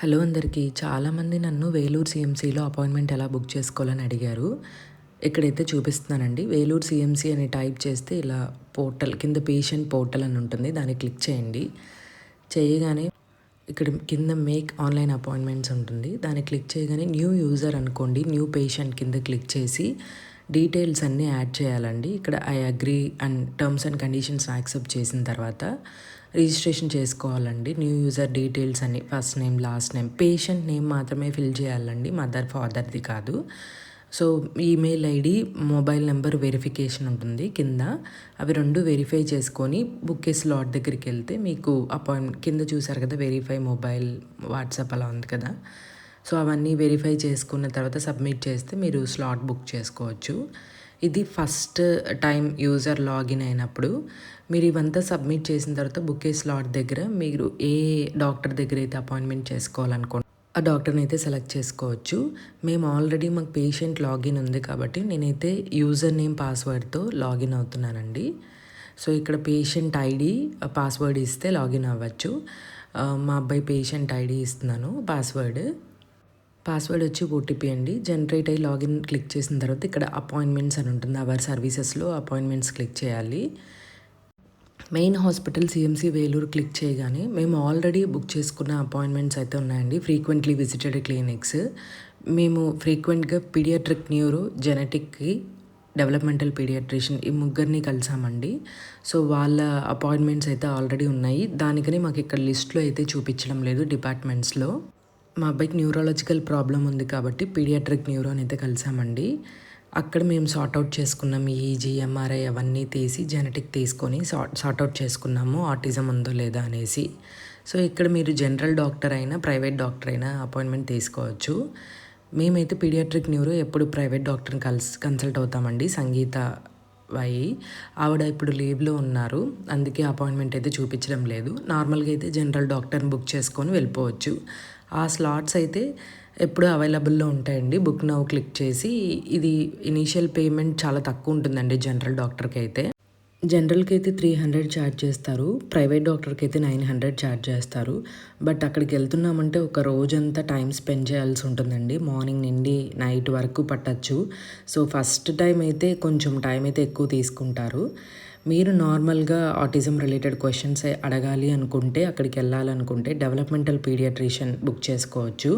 Hello అందరికీ. చాలామంది నన్ను వేలూరు సీఎంసీలో అపాయింట్మెంట్ ఎలా బుక్ చేసుకోవాలని అడిగారు. ఇక్కడైతే చూపిస్తున్నానండి. వేలూరు సీఎంసీ అని టైప్ చేస్తే ఇలా పోర్టల్ కింద పేషెంట్ పోర్టల్ అని ఉంటుంది. దాన్ని క్లిక్ చేయండి. చేయగానే ఇక్కడ కింద మేక్ ఆన్లైన్ అపాయింట్మెంట్స్ ఉంటుంది. దాన్ని క్లిక్ చేయగానే న్యూ యూజర్ అనుకోండి. న్యూ పేషెంట్ కింద క్లిక్ చేసి డీటెయిల్స్ అన్నీ యాడ్ చేయాలండి. ఇక్కడ I agree and terms and conditions accept చేసిన తర్వాత రిజిస్ట్రేషన్ చేసుకోవాలండి. న్యూ యూజర్ డీటెయిల్స్ అన్ని first name, last name, patient name మాత్రమే ఫిల్ చేయాలండి, మదర్ ఫాదర్ది కాదు. So email ID, mobile number verification ఉంటుంది కింద. అవి రెండు వెరిఫై చేసుకొని బుక్ స్లాట్ దగ్గరికి వెళ్తే మీకు కింద చూసారు కదా వెరిఫై మొబైల్, వాట్సాప్ అలా ఉంది కదా. సో అవన్నీ వెరిఫై చేసుకున్న తర్వాత సబ్మిట్ చేస్తే మీరు స్లాట్ బుక్ చేసుకోవచ్చు. ఇది ఫస్ట్ టైం యూజర్ లాగిన్ అయినప్పుడు మీరు ఇవంతా సబ్మిట్ చేసిన తర్వాత బుకే స్లాట్ దగ్గర మీరు ఏ డాక్టర్ దగ్గర అయితే అపాయింట్మెంట్ చేసుకోవాలనుకోండి ఆ డాక్టర్ని అయితే సెలెక్ట్ చేసుకోవచ్చు. మేము ఆల్రెడీ మాకు పేషెంట్ లాగిన్ ఉంది కాబట్టి నేనైతే యూజర్ నేమ్ పాస్వర్డ్తో లాగిన్ అవుతున్నానండి. సో ఇక్కడ పేషెంట్ ఐడి పాస్వర్డ్ ఇస్తే లాగిన్ అవ్వచ్చు. మా అబ్బాయి పేషెంట్ ఐడి ఇస్తున్నాను, పాస్వర్డ్ వచ్చి ఓటీపీ అండి. జనరేట్ అయ్యి లాగిన్ క్లిక్ చేసిన తర్వాత ఇక్కడ అపాయింట్మెంట్స్ అని ఉంటుంది. అవర్ సర్వీసెస్లో అపాయింట్మెంట్స్ క్లిక్ చేయాలి. Main hospital CMC Vellore click చేయగానే మేము ఆల్రెడీ బుక్ చేసుకున్న అపాయింట్మెంట్స్ అయితే ఉన్నాయండి. Frequently visited clinics. మేము ఫ్రీక్వెంట్గా పీడియాట్రిక్ న్యూరో, జెనెటిక్కి, డెవలప్మెంటల్ పీడియాట్రిషియన్ ఈ ముగ్గురిని కలిసామండి. సో వాళ్ళ అపాయింట్మెంట్స్ అయితే ఆల్రెడీ ఉన్నాయి. దానికని మాకు ఇక్కడ లిస్ట్లో అయితే చూపించడం లేదు డిపార్ట్మెంట్స్లో. మా అబ్బాయికి న్యూరాలజికల్ ప్రాబ్లం ఉంది కాబట్టి పీడియాట్రిక్ న్యూరో అని అయితే కలిసామండి. అక్కడ మేము సార్ట్అవుట్ చేసుకున్నాం. ఈజీ, ఎంఆర్ఐ అవన్నీ తీసి జెనెటిక్ తీసుకొని సార్ట్అవుట్ చేసుకున్నాము ఆటిజం ఉందో లేదా అనేసి. సో ఇక్కడ మీరు జనరల్ డాక్టర్ అయినా ప్రైవేట్ డాక్టర్ అయినా అపాయింట్మెంట్ తీసుకోవచ్చు. మేమైతే పీడియాట్రిక్ న్యూరో ఎప్పుడు ప్రైవేట్ డాక్టర్ని కన్సల్ట్ అవుతామండి, సంగీత వాయి. ఆవిడ ఇప్పుడు లీవ్లో ఉన్నారు, అందుకే అపాయింట్మెంట్ అయితే చూపించడం లేదు. నార్మల్గా అయితే జనరల్ డాక్టర్ని బుక్ చేసుకొని వెళ్ళిపోవచ్చు. ఆ స్లాట్స్ అయితే ఎప్పుడు అవైలబుల్లో ఉంటాయండి. బుక్ నౌ క్లిక్ చేసి ఇది ఇనీషియల్ పేమెంట్ చాలా తక్కువ ఉంటుందండి జనరల్ డాక్టర్కి అయితే. జనరల్కి అయితే 300 ఛార్జ్ చేస్తారు, ప్రైవేట్ డాక్టర్కి అయితే 900 ఛార్జ్ చేస్తారు. బట్ అక్కడికి వెళ్తున్నామంటే ఒక రోజంతా టైం స్పెండ్ చేయాల్సి ఉంటుందండి. మార్నింగ్ నుండి నైట్ వరకు పట్టచ్చు. సో ఫస్ట్ టైం అయితే కొంచెం టైం అయితే ఎక్కువ తీసుకుంటారు. మీరు నార్మల్గా ఆటిజం రిలేటెడ్ క్వశ్చన్స్ అడగాలి అనుకుంటే, అక్కడికి వెళ్ళాలనుకుంటే డెవలప్మెంటల్ పీడియాట్రిషియన్ బుక్ చేసుకోవచ్చు.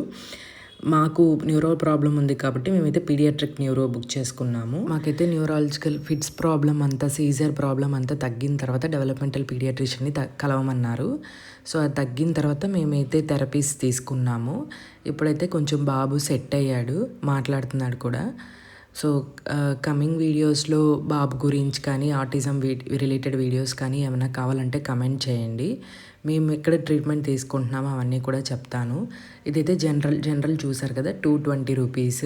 మాకు న్యూరో ప్రాబ్లం ఉంది కాబట్టి మేమైతే పీడియాట్రిక్ న్యూరో బుక్ చేసుకున్నాము. మాకైతే న్యూరాలజికల్ ఫిట్స్ ప్రాబ్లం అంతా, సీజర్ ప్రాబ్లం అంతా తగ్గిన తర్వాత డెవలప్మెంటల్ పీడియాట్రిషియన్ని కలవమన్నారు. సో అది తగ్గిన తర్వాత మేమైతే థెరపీస్ తీసుకున్నాము. ఇప్పుడైతే కొంచెం బాబు సెట్ అయ్యాడు, మాట్లాడుతున్నాడు కూడా. సో కమింగ్ వీడియోస్లో బాబు గురించి కానీ ఆటిజం రిలేటెడ్ వీడియోస్ కానీ ఏమైనా కావాలంటే కమెంట్ చేయండి. మేము ఎక్కడ ట్రీట్మెంట్ తీసుకుంటున్నామో అవన్నీ కూడా చెప్తాను. ఇదైతే జనరల్ చూసారు కదా, 220 రూపీస్.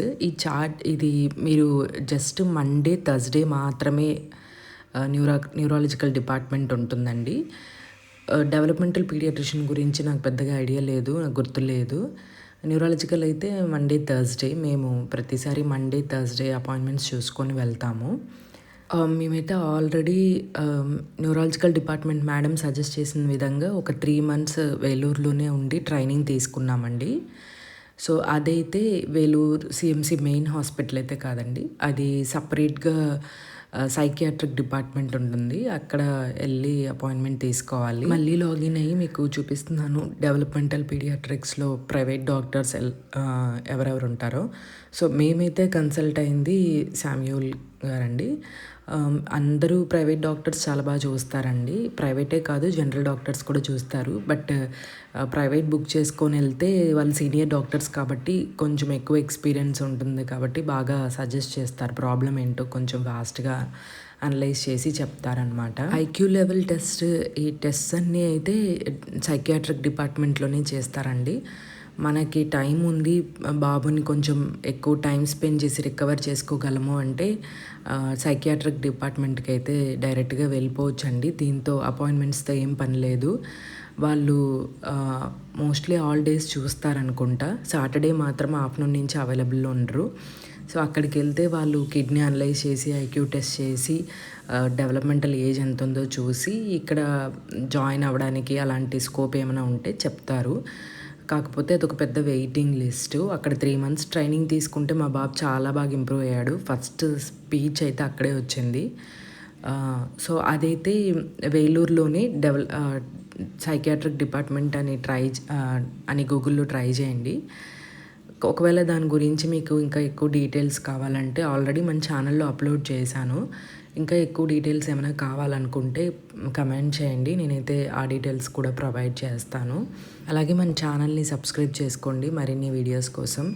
ఇది మీరు జస్ట్ మండే, థర్స్డే మాత్రమే న్యూరాలజికల్ డిపార్ట్మెంట్ ఉంటుందండి. డెవలప్మెంటల్ పీడియాట్రిషియన్ గురించి నాకు పెద్దగా ఐడియా లేదు, నాకు గుర్తులేదు. న్యూరాలజికల్ అయితే మండే, థర్స్డే. మేము ప్రతిసారి మండే, థర్స్డే అపాయింట్మెంట్స్ చూసుకొని వెళ్తాము. మేమైతే already neurological department madam suggest చేసిన విధంగా ఒక 3 months వేలూరులోనే ఉండి ట్రైనింగ్ తీసుకున్నామండి. సో అదైతే వేలూరు సీఎంసీ మెయిన్ హాస్పిటల్ అయితే కాదండి, అది సపరేట్గా సైకియాట్రిక్ డిపార్ట్మెంట్ ఉంటుంది. అక్కడ వెళ్ళి అపాయింట్మెంట్ తీసుకోవాలి. మళ్ళీ లాగిన్ అయ్యి మీకు చూపిస్తున్నాను డెవలప్మెంటల్ పీడియాట్రిక్స్లో ప్రైవేట్ డాక్టర్స్ ఎవరెవరు ఉంటారో. సో మేమైతే కన్సల్ట్ అయింది శామ్యూల్ గారండి. అందరూ ప్రైవేట్ డాక్టర్స్ చాలా బాగా చూస్తారండి. ప్రైవేటే కాదు, జనరల్ డాక్టర్స్ కూడా చూస్తారు. బట్ ప్రైవేట్ బుక్ చేసుకొని వెళ్తే వాళ్ళు సీనియర్ డాక్టర్స్ కాబట్టి కొంచెం ఎక్కువ ఎక్స్పీరియన్స్ ఉంటుంది కాబట్టి బాగా సజెస్ట్ చేస్తారు. ప్రాబ్లం ఏంటో కొంచెం ఫాస్ట్గా అనలైజ్ చేసి చెప్తారనమాట. ఐక్యూ లెవెల్ టెస్ట్, ఈ టెస్ట్ అన్నీ అయితే సైకియాట్రిక్ డిపార్ట్మెంట్లోనే చేస్తారండి. మనకి టైం ఉంది, బాబుని కొంచెం ఎక్కువ టైం స్పెండ్ చేసి రికవర్ చేసుకోగలము అంటే సైకియాట్రిక్ డిపార్ట్మెంట్కి అయితే డైరెక్ట్గా వెళ్ళిపోవచ్చండి. దీంతో అపాయింట్మెంట్స్తో ఏం పని లేదు. వాళ్ళు మోస్ట్లీ ఆల్ డేస్ చూస్తారనుకుంటా. సాటర్డే మాత్రం ఆఫ్టర్నూన్ నుంచి అవైలబుల్లో ఉండరు. సో అక్కడికి వెళ్తే వాళ్ళు కిడ్నీ అనలైజ్ చేసి, ఐక్యూ టెస్ట్ చేసి, డెవలప్మెంటల్ ఏజ్ ఎంత ఉందో చూసి ఇక్కడ జాయిన్ అవ్వడానికి అలాంటి స్కోప్ ఏమైనా ఉంటే చెప్తారు. కాకపోతే అదొక పెద్ద వెయిటింగ్ లిస్టు. అక్కడ 3 మంత్స్ ట్రైనింగ్ తీసుకుంటే మా బాబు చాలా బాగా ఇంప్రూవ్ అయ్యాడు. ఫస్ట్ స్పీచ్ అయితే అక్కడే వచ్చింది. సో, అదైతే వేలూరులోని సైకియాట్రిక్ డిపార్ట్మెంట్ అని గూగుల్‌లో ట్రై చేయండి. ఒకవేళ దాని గురించి మీకు ఇంకా ఎక్కువ డీటెయిల్స్ కావాలంటే ఆల్రెడీ మన ఛానల్‌లో అప్లోడ్ చేశాను. ఇంకా ఎక్కువ డీటెయిల్స్ ఏమైనా కావాలనుకుంటే కమెంట్ చేయండి. నేనైతే ఆ డీటెయిల్స్ కూడా ప్రొవైడ్ చేస్తాను. అలాగే మన ఛానల్‌ని సబ్స్క్రైబ్ చేసుకోండి మరిన్ని వీడియోస్ కోసం.